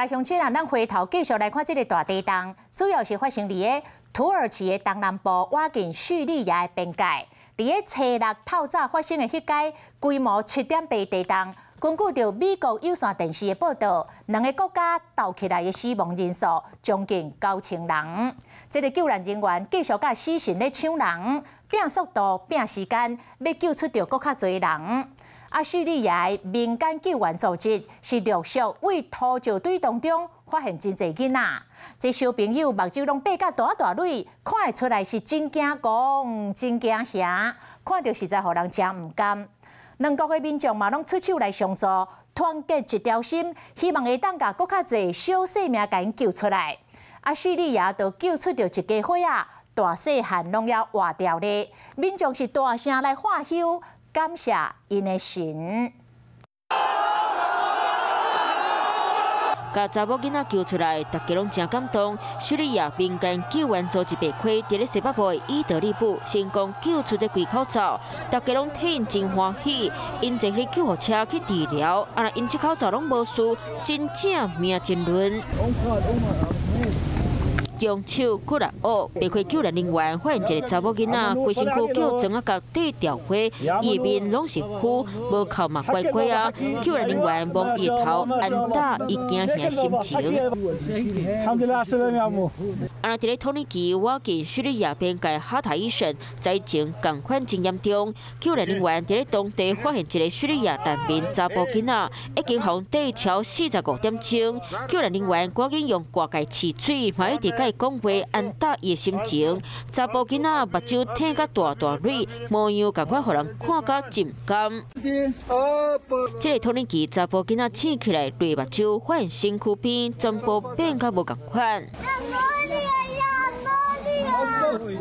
家乡亲啊，咱回头继续来看这个大地震，主要是发生伫个土耳其的东南部，靠近叙利亚的边界。伫个初六透早发生的迄届规模7.8地震，根据着美国有线电视的报道，两个国家斗起来的死亡人数将近9000人。这个救援人员继续甲死神咧抢人，拼速度、拼时间，要救出着更较侪人。叙利亚的民间救援组织是陆续为土石堆当中发现真侪囡仔，这小朋友目睭拢闭甲大蕊，看会出来是真惊公、真惊吓，看到实在互人真唔甘。两国的民众嘛拢出手来相助，团结一条心，希望会当甲更较侪小生命甲因救出来。叙利亚就救出着一家伙仔，大细汉拢要活掉咧，民众是大声来喊休。感谢因的神。甲查某囡仔救出来，大家拢真感动。叙利亚民间救援组织白开伫咧西北部的伊德利卜成功救出这几口罩，大家拢替因真欢喜。因坐迄救护车去治疗，若因这口罩拢无事，真正命真轮。用手骨力学，白开救援人员发现一个查某囡仔，规身躯叫装啊甲底掉花，伊面拢是血，无哭嘛怪怪啊。救援人员摸伊头，安打伊惊吓心情。伫咧土耳其靠近叙利亚边界哈塔伊省，灾情同款真严重。救援人员伫咧当地发现一个叙利亚难民查甫囡仔，已经互底超45点钟。救援人员赶紧用挂盖试水，嘛一直甲伊讲话，安打伊的心情。查甫囡仔目睭疼甲大蕊，模样同款互人看甲真甘。这个土耳其查甫囡仔醒起来，泪目睭发现身躯边全部变甲无共款。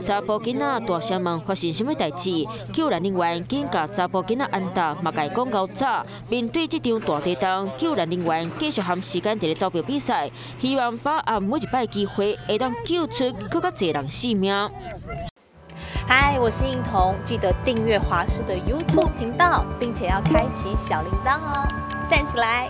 查甫囡仔大声问发生什么代志，救援人员紧甲查甫囡仔安踏，嘛甲伊讲到早。面对这场大地震，救援人员继续含时间伫咧招标比赛，希望把握每一摆机会，会当救出更加侪人性命。嗨，我是映彤，记得订阅华视的 YouTube 频道，并且要开启小铃铛哦，站起来！